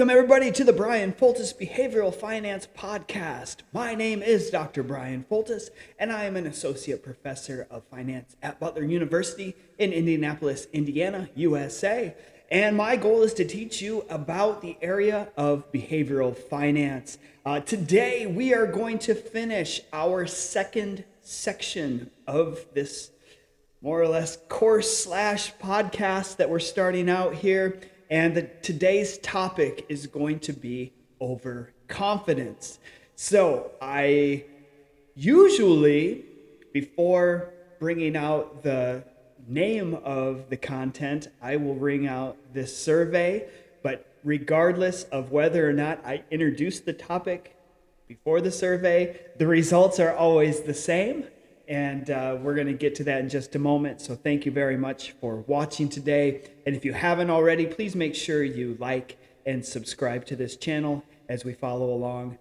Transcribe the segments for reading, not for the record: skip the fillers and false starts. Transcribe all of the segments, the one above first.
Welcome, everybody, to the Bryan Foltice Behavioral Finance Podcast. My name is Dr. Bryan Foltice, and I am an associate professor of finance at Butler University in Indianapolis, Indiana, USA. And my goal is to teach you about the area of behavioral finance. Today, we are going to finish our second section of this more or less course / podcast that we're starting out here. And today's topic is going to be overconfidence. So I usually, before bringing out the name of the content, I will bring out this survey. But regardless of whether or not I introduce the topic before the survey, the results are always the same. And we're going to get to that in just a moment. So thank you very much for watching today. And if you haven't already, please make sure you like and subscribe to this channel as we follow along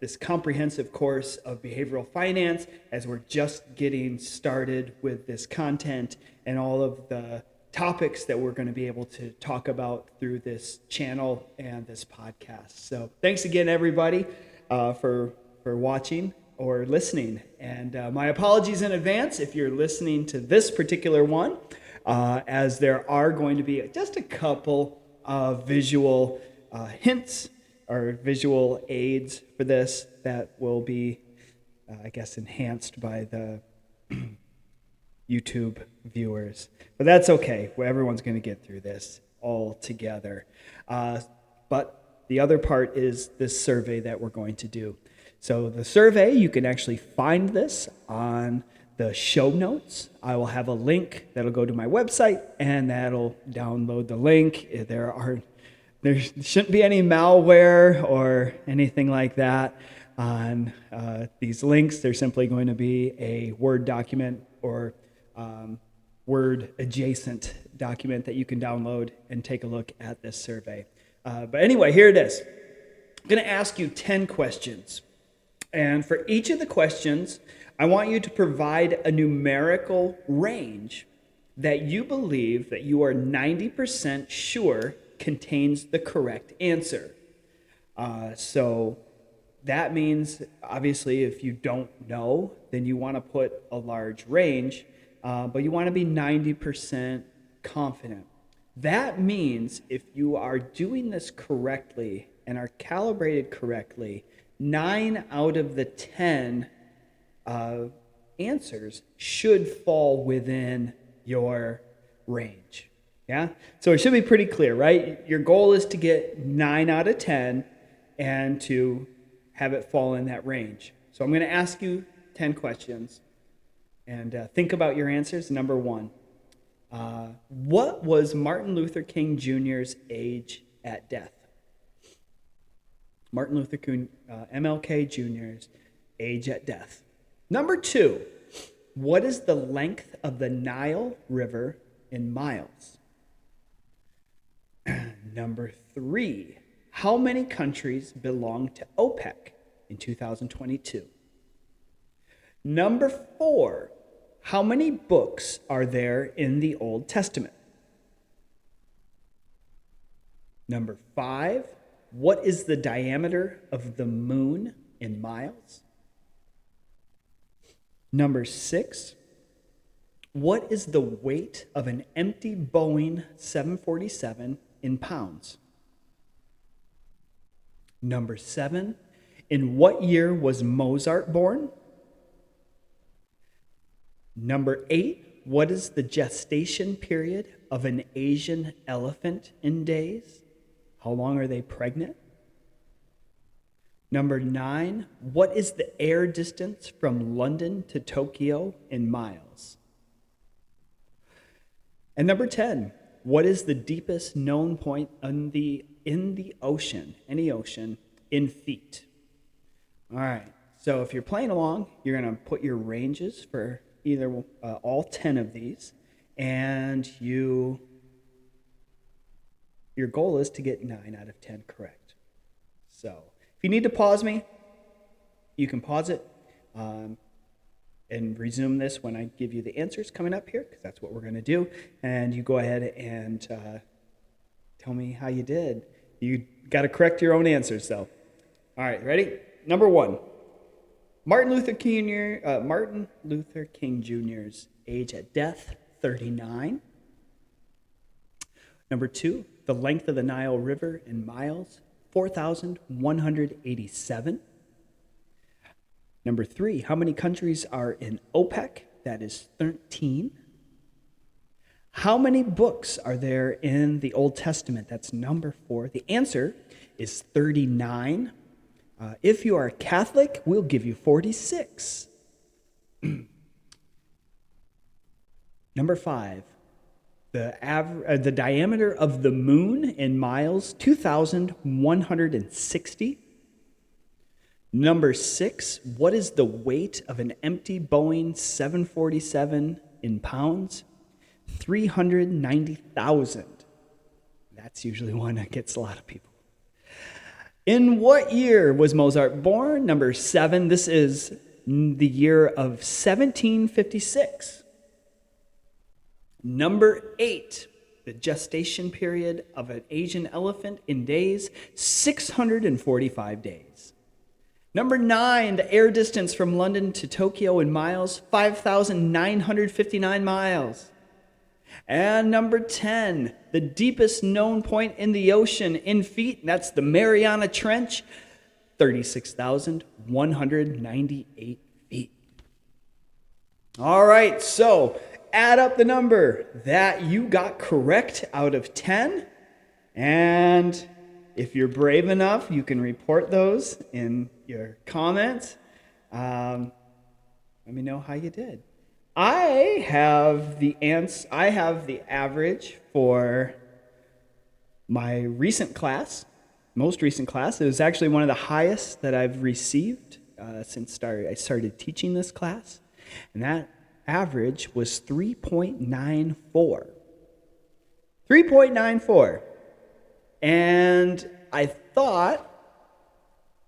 this comprehensive course of behavioral finance, as we're just getting started with this content and all of the topics that we're going to be able to talk about through this channel and this podcast. So thanks again, everybody, for watching or listening. And my apologies in advance if you're listening to this particular one, as there are going to be just a couple of visual hints or visual aids for this that will be, enhanced by the YouTube viewers. But that's okay. Everyone's going to get through this all together. But the other part is this survey that we're going to do. So the survey, you can actually find this on the show notes. I will have a link that'll go to my website, and that'll download the link. There shouldn't be any malware or anything like that on these links. They're simply going to be a Word document or Word adjacent document that you can download and take a look at this survey. But anyway, here it is. I'm going to ask you 10 questions. And for each of the questions, I want you to provide a numerical range that you believe that you are 90% sure contains the correct answer. So that means, obviously, if you don't know, then you want to put a large range, but you want to be 90% confident. That means if you are doing this correctly and are calibrated correctly, 9 out of the 10 answers should fall within your range. Yeah? So it should be pretty clear, right? Your goal is to get 9 out of 10 and to have it fall in that range. So I'm going to ask you 10 questions and think about your answers. Number 1, what was Martin Luther King Jr.'s age at death? Martin Luther King, MLK Jr.'s age at death. Number 2, what is the length of the Nile River in miles? Number 3, how many countries belong to OPEC in 2022? Number 4, how many books are there in the Old Testament? Number 5, what is the diameter of the moon in miles? Number 6, what is the weight of an empty Boeing 747 in pounds? Number 7, in what year was Mozart born? Number 8, what is the gestation period of an Asian elephant in days? How long are they pregnant? Number 9, what is the air distance from London to Tokyo in miles? And number 10, what is the deepest known point in the ocean, any ocean, in feet? All right, so if you're playing along, you're going to put your ranges for either all 10 of these, and your goal is to get 9 out of 10 correct. So if you need to pause me, you can pause it and resume this when I give you the answers coming up here, because that's what we're going to do. And you go ahead and tell me how you did. You got to correct your own answers, though. All right, ready? Number 1, Martin Luther King Jr.'s age at death, 39. Number 2, the length of the Nile River in miles, 4,187. Number 3, how many countries are in OPEC? That is 13. How many books are there in the Old Testament? That's number 4. The answer is 39. If you are Catholic, we'll give you 46. Number 5, the diameter of the moon in miles, 2,160. Number 6, what is the weight of an empty Boeing 747 in pounds? 390,000. That's usually one that gets a lot of people. In what year was Mozart born? Number 7, this is the year of 1756. Number 8, the gestation period of an Asian elephant in days, 645 days. Number 9, the air distance from London to Tokyo in miles, 5,959 miles. And number 10, the deepest known point in the ocean in feet, that's the Mariana Trench, 36,198 feet. All right, so add up the number that you got correct out of 10. And if you're brave enough, you can report those in your comments. Let me know how you did. I have the average for my most recent class. It was actually one of the highest that I've received since I started teaching this class. And that average was 3.94. 3.94. And I thought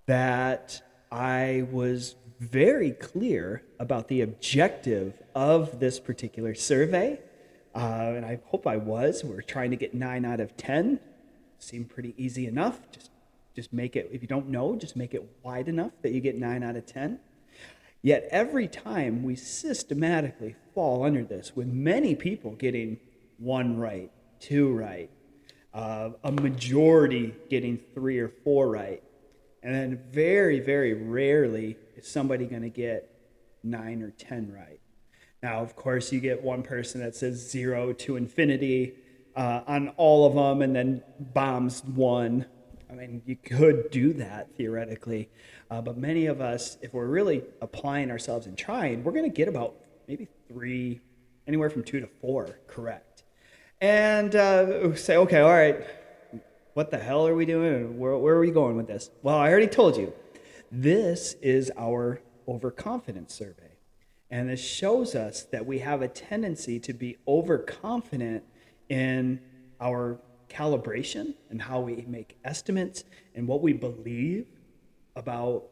that I was very clear about the objective of this particular survey, and I hope I was. We're trying to get 9 out of 10. Seemed pretty easy enough. Just make it, if you don't know, just make it wide enough that you get 9 out of 10. Yet every time we systematically fall under this, with many people getting 1 right, 2 right, a majority getting 3 or 4 right, and then very, very rarely is somebody going to get 9 or 10 right. Now, of course, you get one person that says 0 to infinity on all of them and then bombs 1. I mean, you could do that theoretically, but many of us, if we're really applying ourselves and trying, we're going to get about maybe 3, anywhere from 2 to 4 correct. And say, okay, all right, what the hell are we doing? Where are we going with this? Well, I already told you. This is our overconfidence survey. And this shows us that we have a tendency to be overconfident in our calibration and how we make estimates and what we believe about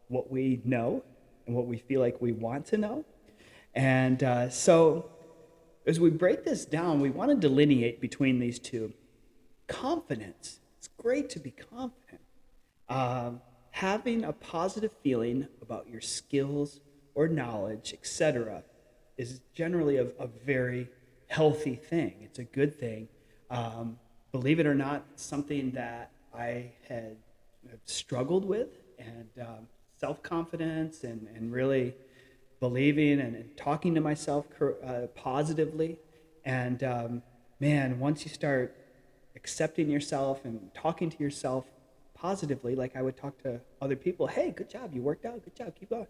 what we know and what we feel like we want to know. And so as we break this down, we want to delineate between these two. Confidence. It's great to be confident. Having a positive feeling about your skills or knowledge, etc., is generally a very healthy thing. It's a good thing. Believe it or not, something that I had struggled with, and self-confidence and really believing and talking to myself positively. And man, once you start accepting yourself and talking to yourself positively, like I would talk to other people, hey, good job, you worked out, good job, keep going.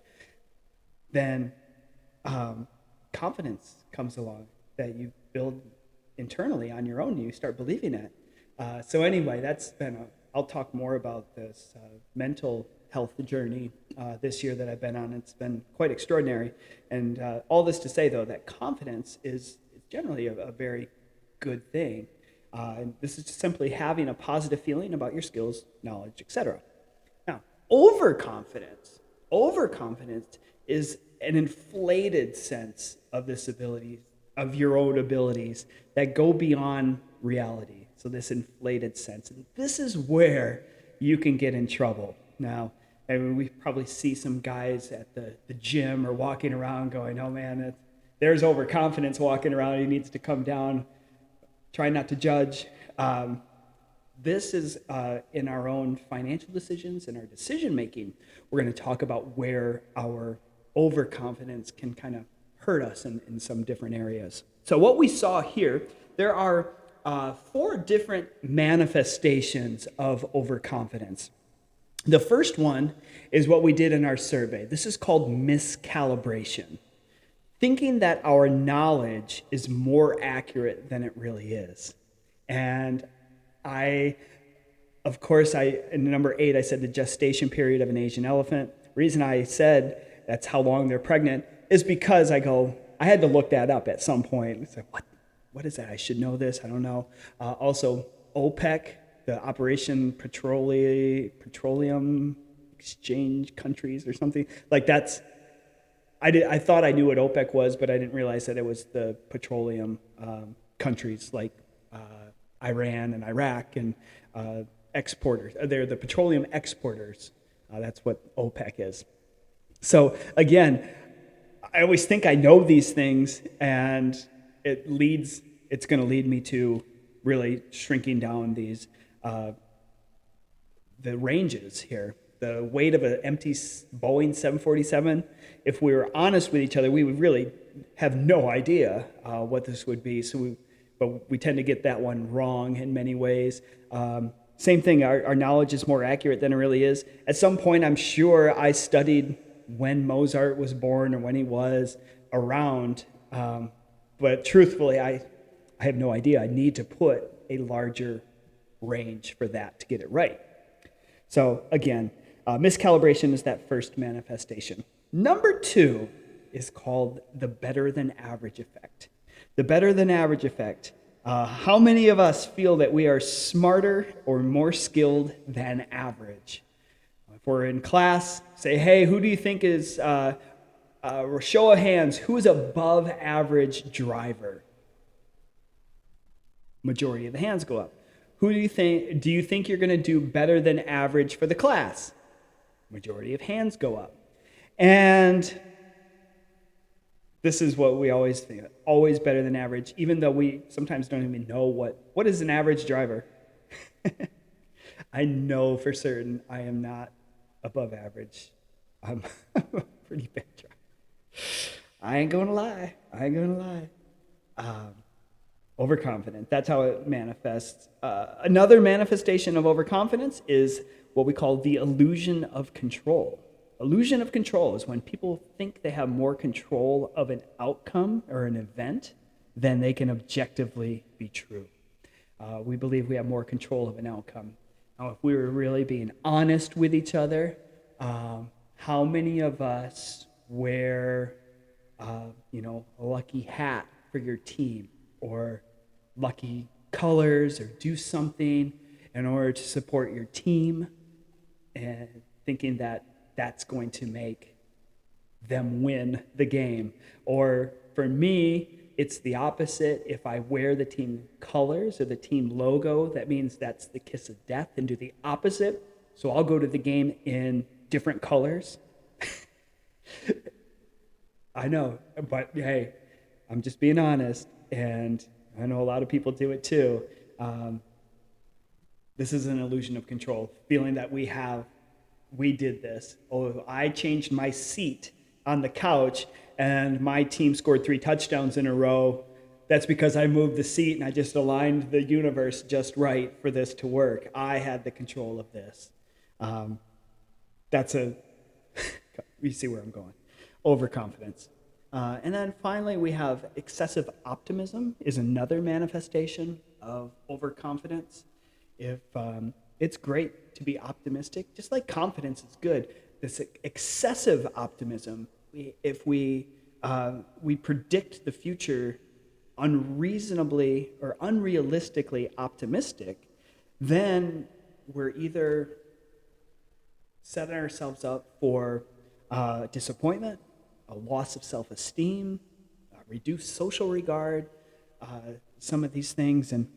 Then confidence comes along that you build internally on your own. You start believing it. So anyway, I'll talk more about this mental health journey this year that I've been on. It's been quite extraordinary. And all this to say, though, that confidence is generally a very good thing. And this is just simply having a positive feeling about your skills, knowledge, etc. Now, overconfidence is an inflated sense of this ability, of your own abilities that go beyond reality. So this inflated sense. And this is where you can get in trouble. Now, I mean, we probably see some guys at the gym or walking around going, oh man, there's overconfidence walking around. He needs to come down. Try not to judge. This is in our own financial decisions and our decision making. We're going to talk about where our overconfidence can kind of hurt us in some different areas. So what we saw here, there are 4 different manifestations of overconfidence. The first one is what we did in our survey. This is called miscalibration. Thinking that our knowledge is more accurate than it really is. And of course, in number 8, I said the gestation period of an Asian elephant. The reason I said that's how long they're pregnant is because I had to look that up at some point. It's like, what is that? I should know this. I don't know. Also, OPEC, the Operation Petroleum Exchange Countries or something. Like that's, I thought I knew what OPEC was, but I didn't realize that it was the petroleum countries like Iran and Iraq and exporters. They're the petroleum exporters. That's what OPEC is. So again, I always think I know these things, and it's going to lead me to really shrinking down these the ranges here. The weight of an empty Boeing 747, if we were honest with each other, we would really have no idea what this would be. But we tend to get that one wrong in many ways. Same thing, our knowledge is more accurate than it really is. At some point, I'm sure I studied when Mozart was born or when he was around. But truthfully, I have no idea. I need to put a larger range for that to get it right. So again, miscalibration is that first manifestation. Number 2 is called the better than average effect. The better than average effect. How many of us feel that we are smarter or more skilled than average? If we're in class, say, hey, who do you think is, show of hands, who is above average driver? Majority of the hands go up. Do you think you're going to do better than average for the class? Majority of hands go up. And this is what we always think, always better than average, even though we sometimes don't even know what is an average driver. I know for certain I am not above average. I'm a pretty bad driver. I ain't gonna lie. Overconfident. That's how it manifests. Another manifestation of overconfidence is what we call the illusion of control. Illusion of control is when people think they have more control of an outcome or an event than they can objectively be true. We believe we have more control of an outcome. Now, if we were really being honest with each other, how many of us wear, a lucky hat for your team or lucky colors or do something in order to support your team and thinking that that's going to make them win the game? Or for me, it's the opposite. If I wear the team colors or the team logo, that means that's the kiss of death, and do the opposite. So I'll go to the game in different colors. I know, but hey, I'm just being honest, and I know a lot of people do it too. This is an illusion of control, feeling that we did this. Oh, I changed my seat on the couch and my team scored 3 touchdowns in a row. That's because I moved the seat and I just aligned the universe just right for this to work. I had the control of this. You see where I'm going. Overconfidence. And then finally, we have excessive optimism is another manifestation of overconfidence. It's great to be optimistic, just like confidence is good. This excessive optimism, if we predict the future unreasonably or unrealistically optimistic, then we're either setting ourselves up for disappointment, a loss of self-esteem, reduced social regard, some of these things. And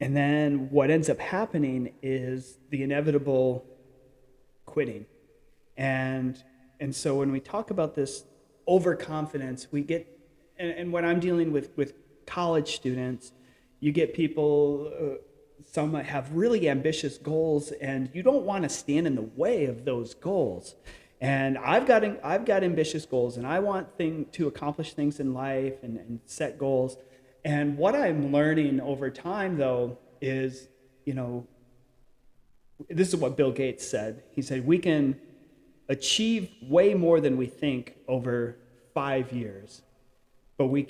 And then what ends up happening is the inevitable quitting. And so when we talk about this overconfidence, we get, and when I'm dealing with college students, you get people, some might have really ambitious goals, and you don't want to stand in the way of those goals. And I've got ambitious goals, and I want to accomplish things in life and set goals. And what I'm learning over time, though, is, this is what Bill Gates said. He said, we can achieve way more than we think over 5 years, but we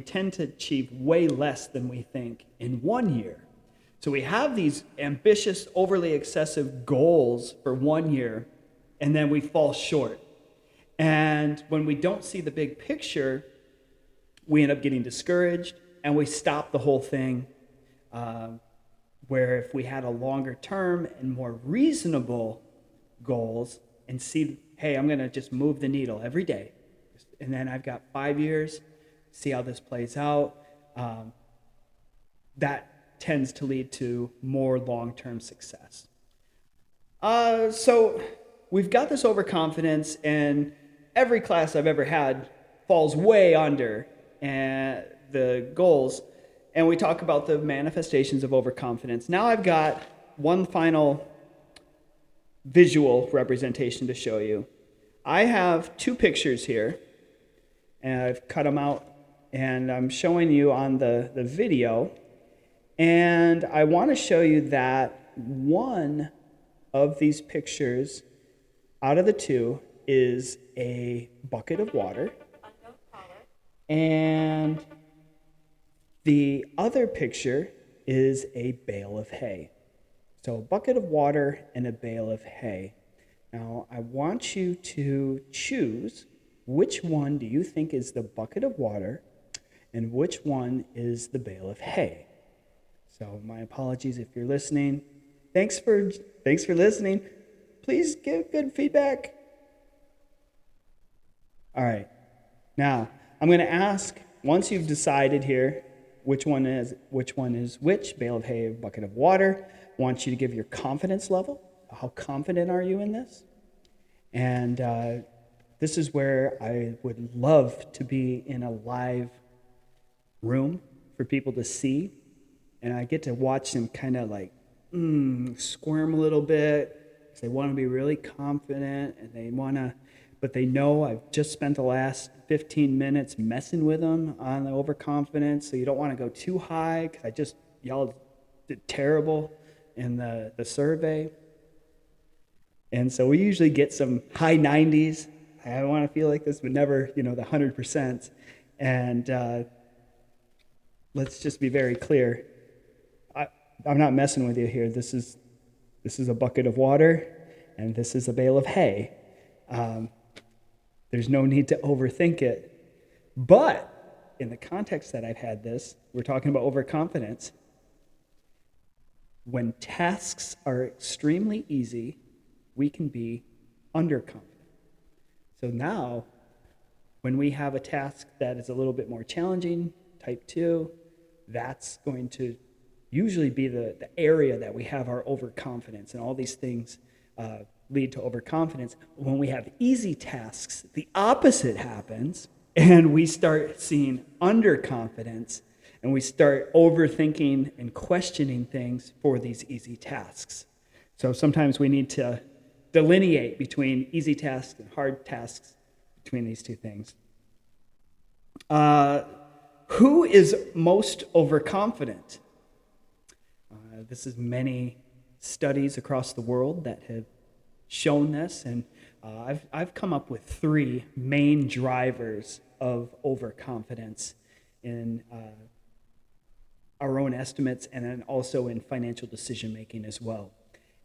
tend to achieve way less than we think in 1 year. So we have these ambitious, overly excessive goals for 1 year, and then we fall short. And when we don't see the big picture, we end up getting discouraged, and we stop the whole thing. Where if we had a longer term and more reasonable goals and see, hey, I'm going to just move the needle every day, and then I've got 5 years, see how this plays out, that tends to lead to more long-term success. So we've got this overconfidence, and every class I've ever had falls way under the goals. And we talk about the manifestations of overconfidence. Now I've got one final visual representation to show you. I have 2 pictures here, and I've cut them out, and I'm showing you on the video. And I want to show you that one of these pictures out of the 2 is a bucket of water, and the other picture is a bale of hay. So a bucket of water and a bale of hay. Now, I want you to choose which one do you think is the bucket of water and which one is the bale of hay. So my apologies if you're listening. Thanks for listening. Please give good feedback. All right. Now, I'm going to ask, once you've decided here which one is which, bale of hay, bucket of water, I want you to give your confidence level. How confident are you in this? And this is where I would love to be in a live room for people to see. And I get to watch them kind of like squirm a little bit, because they want to be really confident, and but they know I've just spent the last 15 minutes messing with them on the overconfidence, so you don't want to go too high, because y'all did terrible in the survey. And so we usually get some high 90s. I want to feel like this, but never, the 100%. And let's just be very clear. I'm not messing with you here. This is a bucket of water, and this is a bale of hay. There's no need to overthink it. But in the context that I've had this, we're talking about overconfidence. When tasks are extremely easy, we can be underconfident. So now, when we have a task that is a little bit more challenging, type 2, that's going to usually be the area that we have our overconfidence, and all these things lead to overconfidence. When we have easy tasks, the opposite happens, and we start seeing underconfidence, and we start overthinking and questioning things for these easy tasks. So sometimes we need to delineate between easy tasks and hard tasks, between these two things. Who is most overconfident? This is many studies across the world that have shown this, and I've come up with 3 main drivers of overconfidence in our own estimates, and then also in financial decision making as well.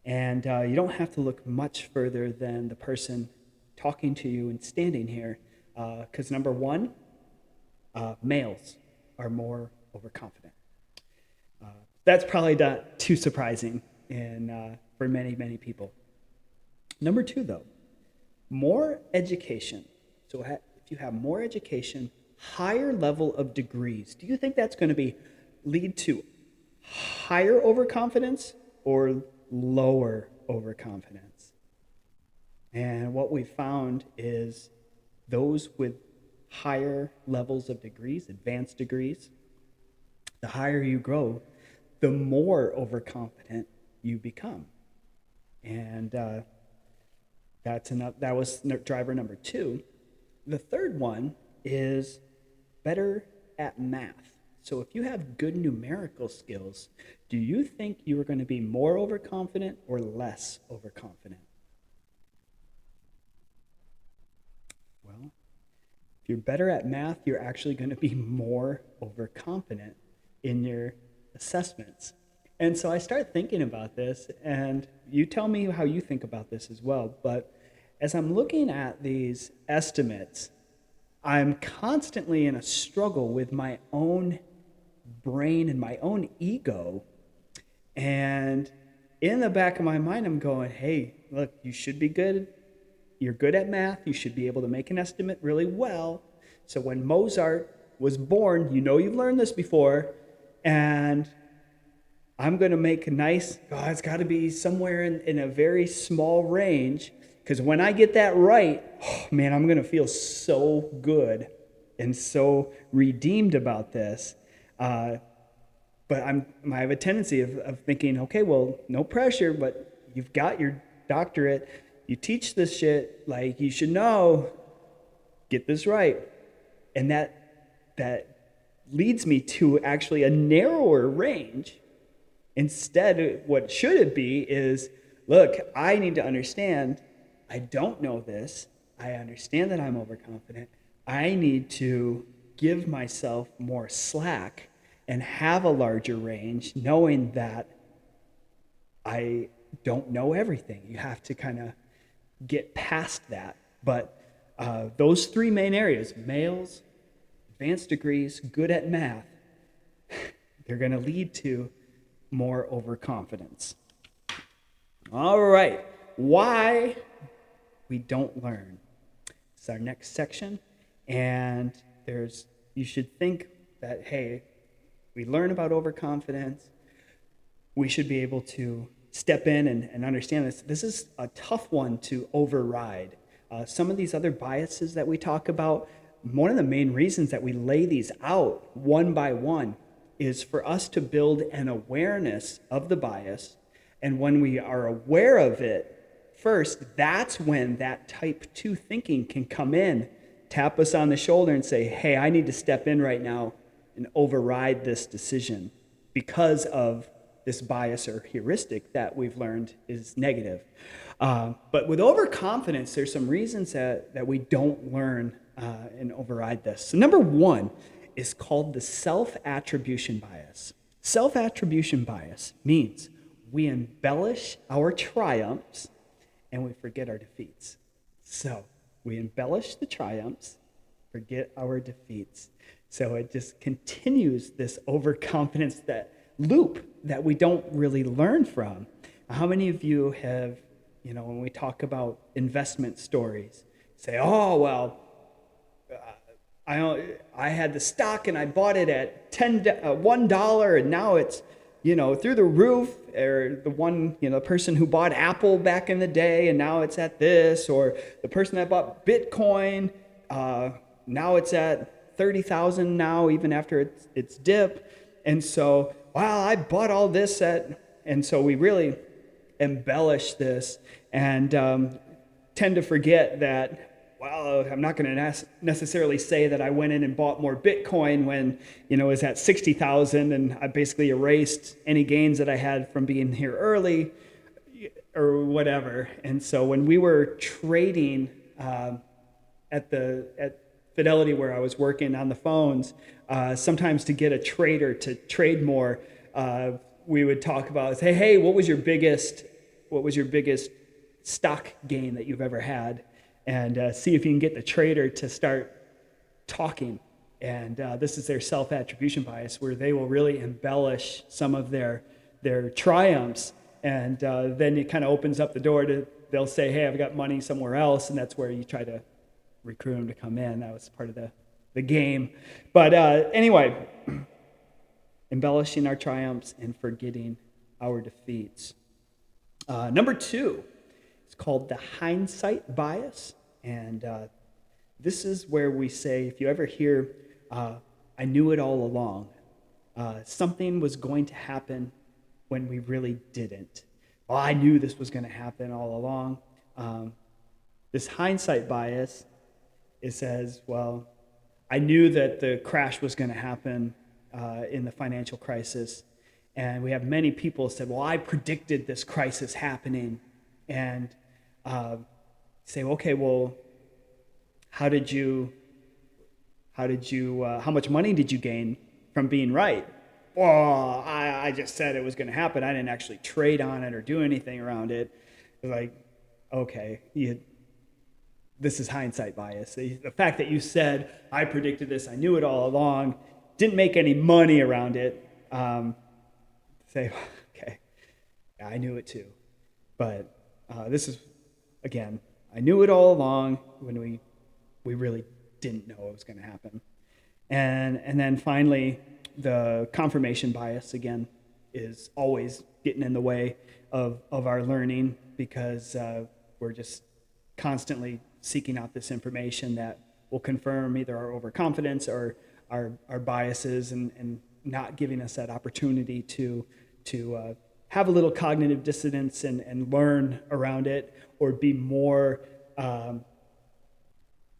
And you don't have to look much further than the person talking to you and standing here, because number 1, males are more overconfident. That's probably not too surprising for many, many people. Number 2, though, more education. So if you have more education, higher level of degrees, do you think that's going to lead to higher overconfidence or lower overconfidence. And what we found is those with higher levels of degrees, advanced degrees, the higher you grow, the more overconfident you become. And that was driver number 2. The third one is better at math. So if you have good numerical skills, do you think you are going to be more overconfident or less overconfident? Well, if you're better at math, you're actually going to be more overconfident in your assessments. And so I started thinking about this, and you tell me how you think about this as well. But as I'm looking at these estimates, I'm constantly in a struggle with my own brain and my own ego. And in the back of my mind, I'm going, hey, look, you should be good. You're good at math. You should be able to make an estimate really well. So when Mozart was born, you've learned this before, and I'm going to make a nice, it's got to be somewhere in a very small range, because when I get that right, man, I'm going to feel so good and so redeemed about this. But I have a tendency of thinking, okay, well, no pressure, but you've got your doctorate. You teach this shit, like you should know, get this right. And that leads me to actually a narrower range. Instead, what should it be is, look, I need to understand, I don't know this. I understand that I'm overconfident. I need to give myself more slack and have a larger range, knowing that I don't know everything. You have to kind of get past that. But those 3 main areas, males, advanced degrees, good at math, they're going to lead to more overconfidence. All right, why we don't learn. It's our next section, and you should think that, hey, we learn about overconfidence, we should be able to step in and understand this. This is a tough one to override. Some of these other biases that we talk about, one of the main reasons that we lay these out one by one is for us to build an awareness of the bias. And when we are aware of it first, that's when that type 2 thinking can come in, tap us on the shoulder and say, hey, I need to step in right now and override this decision because of this bias or heuristic that we've learned is negative. But with overconfidence, there's some reasons that we don't learn and override this. So number 1 is called the self-attribution bias. Self-attribution bias means we embellish our triumphs and we forget our defeats. So we embellish the triumphs, forget our defeats. So it just continues this overconfidence, that loop that we don't really learn from. How many of you have, when we talk about investment stories, say, oh, well, I had the stock and I bought it at $1 and now it's, through the roof, or the one, the person who bought Apple back in the day and now it's at this, or the person that bought Bitcoin, now it's at 30,000 now, even after its dip. And so, wow, I bought all this and so we really embellish this and tend to forget that, well, I'm not going to necessarily say that I went in and bought more Bitcoin when, it was at 60,000 and I basically erased any gains that I had from being here early or whatever. And so when we were trading at Fidelity, where I was working on the phones, sometimes to get a trader to trade more, we would talk about, say, hey, what was your biggest stock gain that you've ever had? And see if you can get the trader to start talking. And this is their self-attribution bias, where they will really embellish some of their triumphs. And then it kind of opens up the door they'll say, hey, I've got money somewhere else. And that's where you try to recruit them to come in. That was part of the game. But anyway, embellishing our triumphs and forgetting our defeats. Number 2, it's called the hindsight bias. And this is where we say, if you ever hear, I knew it all along, something was going to happen when we really didn't. Well, I knew this was going to happen all along. This hindsight bias, it says, well, I knew that the crash was going to happen in the financial crisis. And we have many people said, well, I predicted this crisis happening. And say, okay, well, how much money did you gain from being right? Well, I just said it was going to happen. I didn't actually trade on it or do anything around it. Like, okay, this is hindsight bias. The fact that you said, I predicted this, I knew it all along, didn't make any money around it, say, okay, yeah, I knew it too. But this is, again, I knew it all along when we really didn't know it was going to happen. And then finally, the confirmation bias, again, is always getting in the way of our learning because we're just constantly seeking out this information that will confirm either our overconfidence or our biases and not giving us that opportunity to have a little cognitive dissonance and learn around it, or be more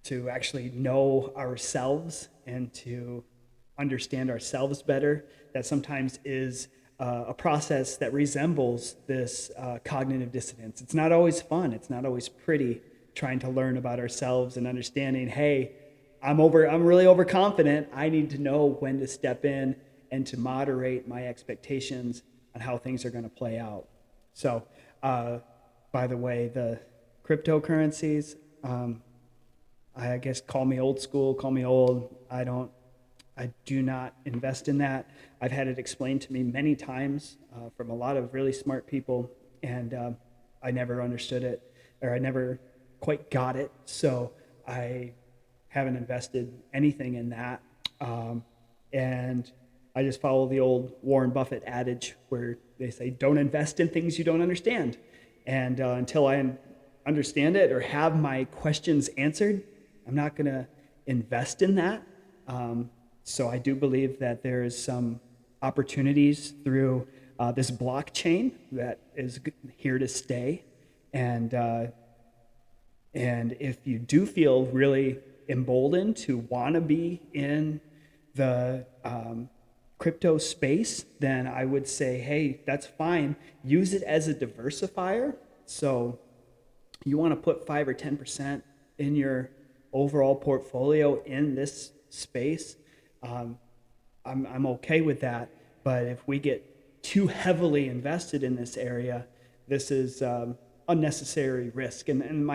to actually know ourselves and to understand ourselves better. That sometimes is a process that resembles this cognitive dissonance. It's not always fun. It's not always pretty trying to learn about ourselves and understanding, hey, I'm really overconfident. I need to know when to step in and to moderate my expectations on how things are going to play out. So, by the way, the cryptocurrencies, I guess call me old school, call me old. I do not invest in that. I've had it explained to me many times from a lot of really smart people, and I never understood it, or I never quite got it. So I haven't invested anything in that. And I just follow the old Warren Buffett adage where they say, don't invest in things you don't understand. And until I understand it or have my questions answered, I'm not going to invest in that. So I do believe that there is some opportunities through this blockchain that is here to stay. And if you do feel really emboldened to want to be in the crypto space, then I would say, hey, that's fine. Use it as a diversifier. So you want to put 5 or 10% in your overall portfolio in this space. I'm okay with that. But if we get too heavily invested in this area, this is unnecessary risk. And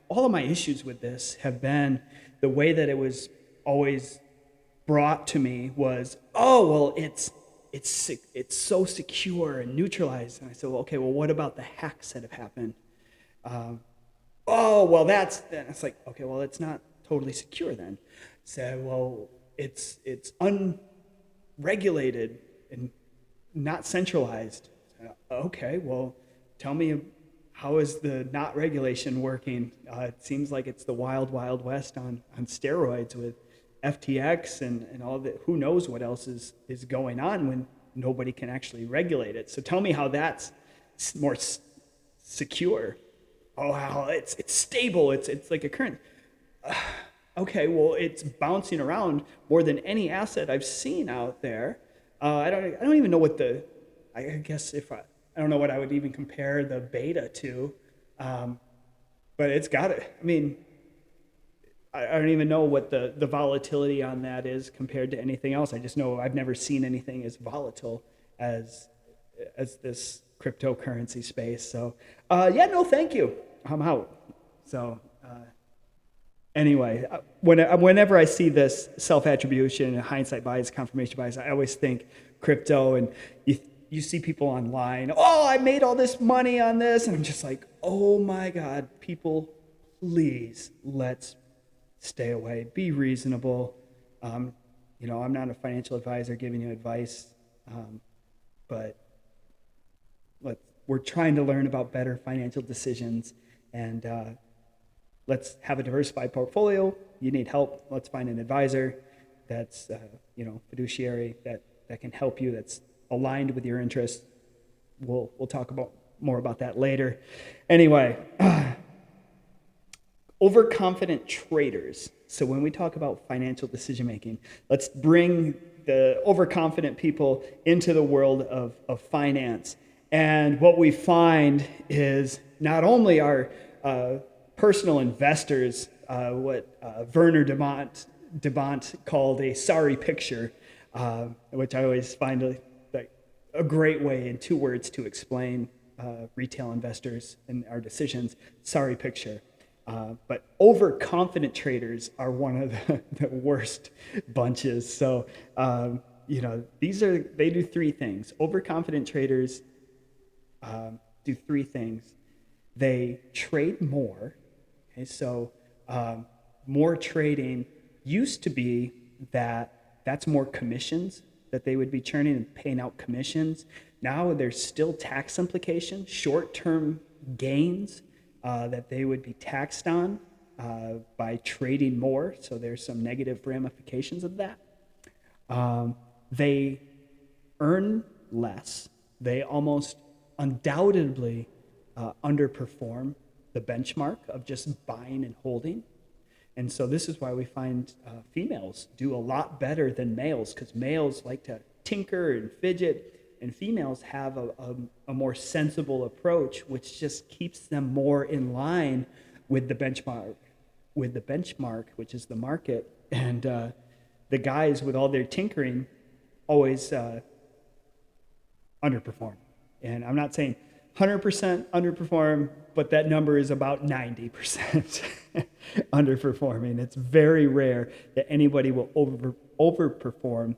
all of my issues with this have been the way that it was always brought to me was, oh, well, it's so secure and neutralized. And I said, well, okay, well, what about the hacks that have happened? Oh, well, then it's like, okay, well, it's not totally secure then. So, well, it's unregulated and not centralized. Okay, well, tell me, how is the not regulation working? It seems like it's the wild, wild west on steroids with FTX and all that. Who knows what else is going on when nobody can actually regulate it. So tell me how that's more secure. Oh, wow, it's stable. It's like a current. Okay, well, it's bouncing around more than any asset I've seen out there. I don't even know what I guess I don't know what I would even compare the beta to, but it's got it. I mean, I don't even know what the volatility on that is compared to anything else. I just know I've never seen anything as volatile as this cryptocurrency space. So, no, thank you. I'm out. So, anyway, whenever I see this self-attribution and hindsight bias, confirmation bias, I always think crypto, and you see people online, oh, I made all this money on this, and I'm just like, oh my God, people, please, let's stay away, be reasonable. I'm not a financial advisor giving you advice. But we're trying to learn about better financial decisions, and let's have a diversified portfolio. You need help, let's find an advisor that's fiduciary that can help you, that's aligned with your interests. We'll talk more about that later. Anyway, overconfident traders. So when we talk about financial decision making, let's bring the overconfident people into the world of finance. And what we find is not only are personal investors what Werner de Bont called a sorry picture, which I always find a great way in 2 words to explain retail investors and our decisions: sorry picture. But overconfident traders are one of the worst bunches. So, they do 3 things. Overconfident traders do 3 things. They trade more. Okay, so more trading used to be that's more commissions that they would be churning and paying out commissions. Now there's still tax implications, short-term gains that they would be taxed on by trading more. So there's some negative ramifications of that. They earn less. They almost undoubtedly underperform the benchmark of just buying and holding. And so this is why we find females do a lot better than males, because males like to tinker and fidget, and females have a more sensible approach, which just keeps them more in line with the benchmark, which is the market. And the guys with all their tinkering always underperform. And I'm not saying 100% underperform, but that number is about 90% underperforming. It's very rare that anybody will overperform.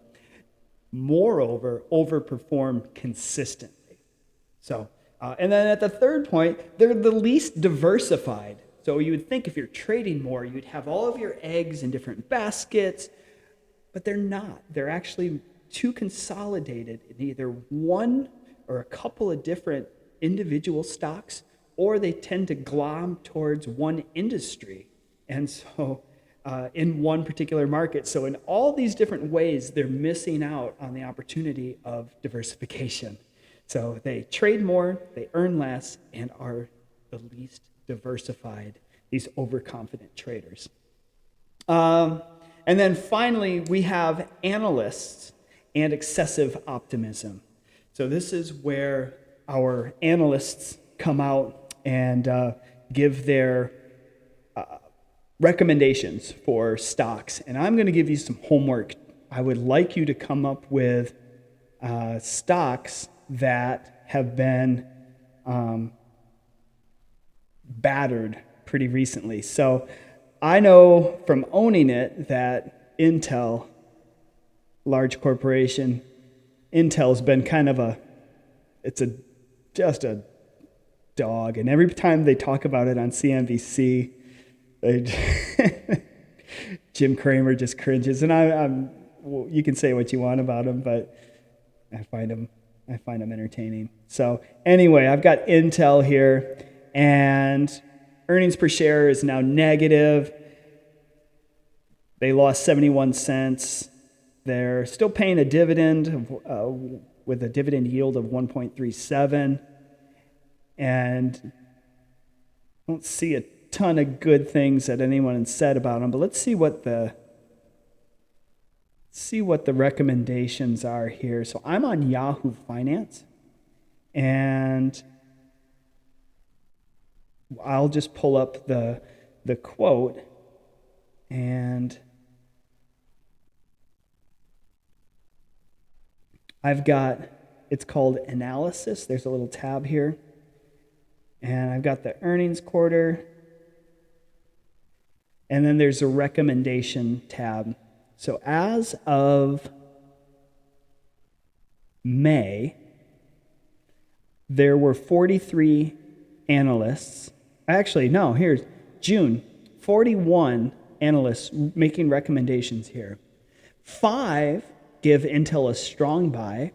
Moreover, overperform consistently. So, and then at the third point, they're the least diversified. So you would think if you're trading more, you'd have all of your eggs in different baskets, but they're not. They're actually too consolidated in either one or a couple of different individual stocks, or they tend to glom towards one industry. And so in one particular market. So in all these different ways, they're missing out on the opportunity of diversification. So they trade more, they earn less, and are the least diversified, these overconfident traders. And then finally, we have analysts and excessive optimism. So this is where our analysts come out and give their recommendations for stocks. And I'm going to give you some homework. I would like you to come up with stocks that have been battered pretty recently. So I know from owning it that Intel, large corporation, Intel's been kind of just a dog. And every time they talk about it on CNBC, Jim Cramer just cringes. And well, you can say what you want about him, but I find him entertaining. So anyway, I've got Intel here, and earnings per share is now negative. They lost 71 cents. They're still paying a dividend with a dividend yield of 1.37. And I don't see a ton of good things that anyone has said about them, but let's see what the recommendations are here. So I'm on Yahoo Finance, and I'll just pull up the quote, and it's called Analysis. There's a little tab here, and I've got the earnings quarter, and then there's a recommendation tab. So as of May, there were 43 analysts. Actually, no, here's June. 41 analysts making recommendations here. 5 give Intel a strong buy.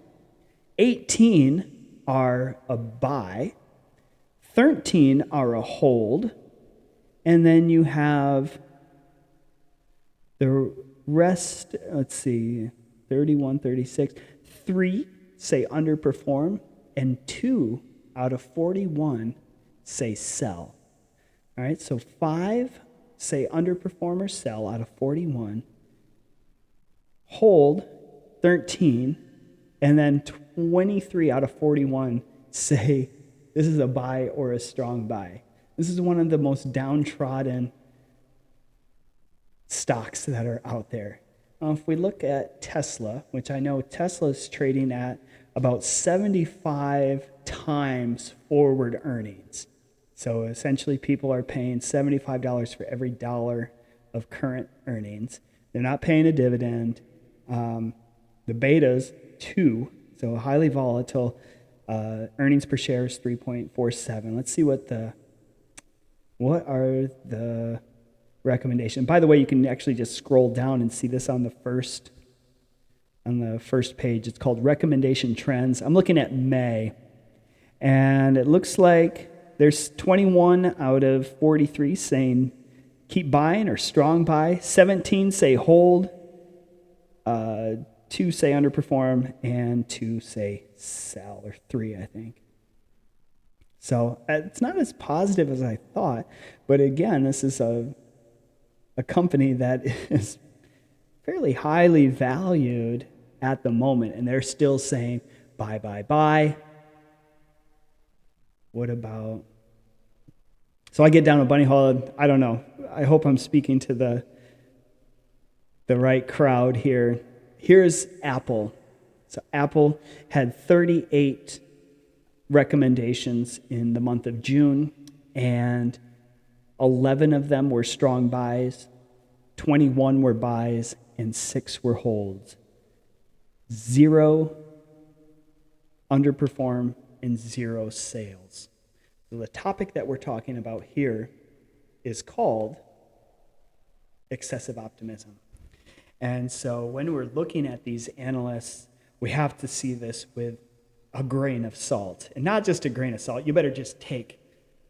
18 are a buy, 13 are a hold, and then you have the rest, 31, 36, 3 say underperform, and 2 out of 41 say sell. All right, so 5 say underperform or sell out of 41, hold 13, and then 23 out of 41 say this is a buy or a strong buy. This is one of the most downtrodden stocks that are out there. If we look at Tesla, which I know Tesla is trading at about 75 times forward earnings. So essentially people are paying $75 for every dollar of current earnings. They're not paying a dividend. The beta's 2, so highly volatile. Earnings per share is 3.47. Let's see what are the recommendations. By the way, you can actually just scroll down and see this on the first page. It's called Recommendation Trends. I'm looking at May, and it looks like there's 21 out of 43 saying keep buying or strong buy. 17 say hold. 2 say underperform, and 2 say sell, or 3, I think. So it's not as positive as I thought, but again, this is a company that is fairly highly valued at the moment, and they're still saying buy, buy, buy. What about... So I get down a bunny hole. I don't know. I hope I'm speaking to the right crowd here. Here's Apple. So Apple had 38 recommendations in the month of June, and 11 of them were strong buys, 21 were buys, and 6 were holds. 0 underperform and 0 sales. So the topic that we're talking about here is called excessive optimism. And so when we're looking at these analysts, we have to see this with a grain of salt. And not just a grain of salt. You better just take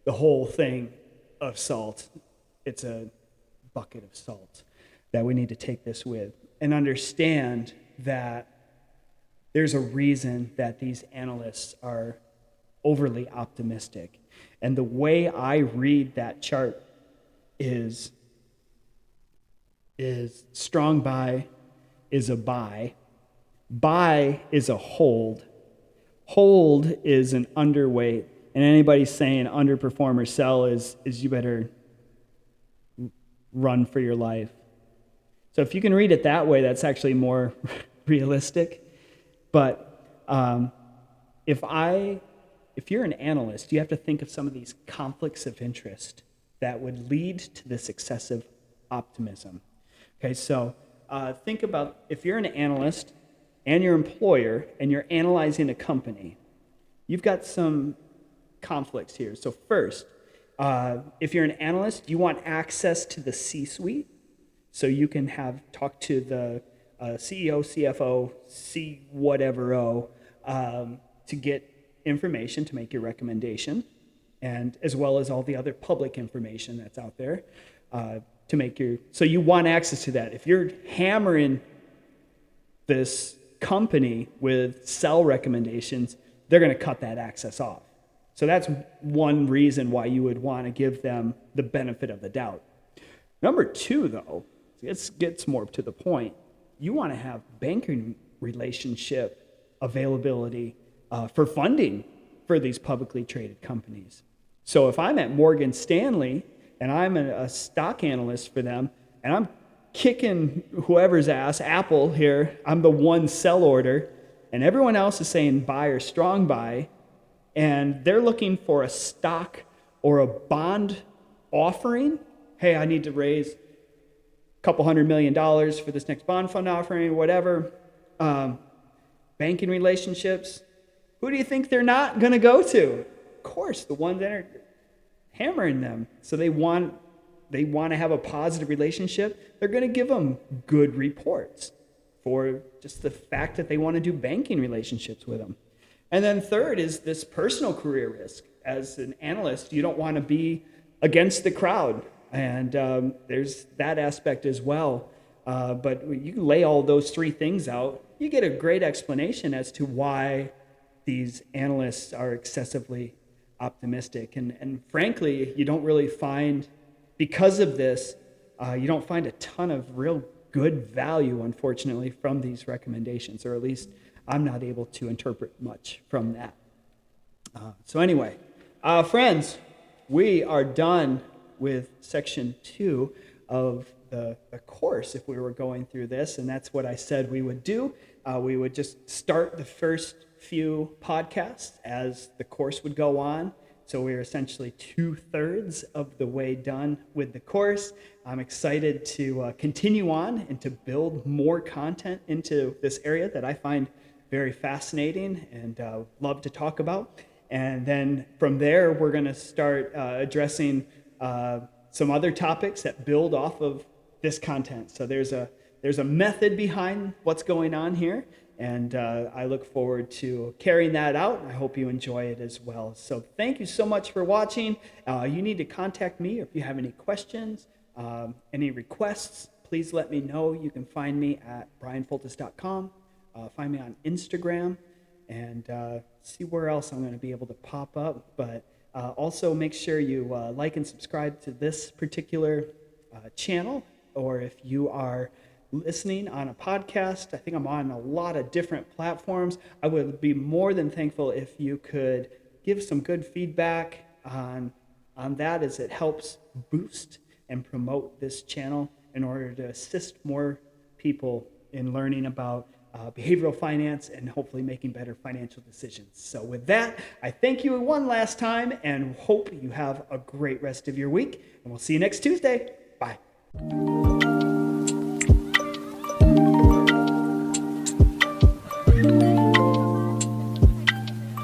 the whole thing of salt. It's a bucket of salt that we need to take this with and understand that there's a reason that these analysts are overly optimistic. And the way I read that chart is strong buy is a buy. Buy is a hold. Hold is an underweight. And anybody saying underperform or sell is you better run for your life. So if you can read it that way, that's actually more realistic. But if you're an analyst, you have to think of some of these conflicts of interest that would lead to this excessive optimism. Okay, so think about if you're an analyst and your employer and you're analyzing a company, you've got some conflicts here. So first, if you're an analyst, you want access to the C-suite, so you can talk to the CEO, CFO, C whatever O, to get information to make your recommendation, and as well as all the other public information that's out there so you want access to that. If you're hammering this company with sell recommendations, they're going to cut that access off. So that's one reason why you would want to give them the benefit of the doubt. Number 2, though, it gets more to the point. You want to have banking relationship availability for funding for these publicly traded companies. So if I'm at Morgan Stanley and I'm a stock analyst for them, and I'm kicking whoever's ass, Apple here, I'm the one sell order, and everyone else is saying buy or strong buy, and they're looking for a stock or a bond offering. Hey, I need to raise a couple $100 million for this next bond fund offering, whatever. Banking relationships. Who do you think they're not going to go to? Of course, the ones that are hammering them. So they want to have a positive relationship. They're going to give them good reports for just the fact that they want to do banking relationships with them. And then third is this personal career risk. As an analyst, you don't want to be against the crowd. And there's that aspect as well. But you can lay all those three things out, you get a great explanation as to why these analysts are excessively optimistic. And frankly, you don't really find, because of this, you don't find a ton of real good value, unfortunately, from these recommendations, or at least I'm not able to interpret much from that. So anyway, friends, we are done with section 2 of the course if we were going through this, and that's what I said we would do. We would just start the first few podcasts as the course would go on. So we're essentially 2/3 of the way done with the course. I'm excited to continue on and to build more content into this area that I find very fascinating and love to talk about. And then from there, we're going to start addressing some other topics that build off of this content. So there's a method behind what's going on here, and I look forward to carrying that out. I hope you enjoy it as well. So thank you so much for watching. You need to contact me if you have any questions, any requests. Please let me know. You can find me at bryanfoltice.com. Find me on Instagram, and see where else I'm going to be able to pop up. But also make sure you like and subscribe to this particular channel, or if you are listening on a podcast, I think I'm on a lot of different platforms. I would be more than thankful if you could give some good feedback on that, as it helps boost and promote this channel in order to assist more people in learning about behavioral finance and hopefully making better financial decisions. So with that, I thank you one last time and hope you have a great rest of your week, and we'll see you next Tuesday. Bye.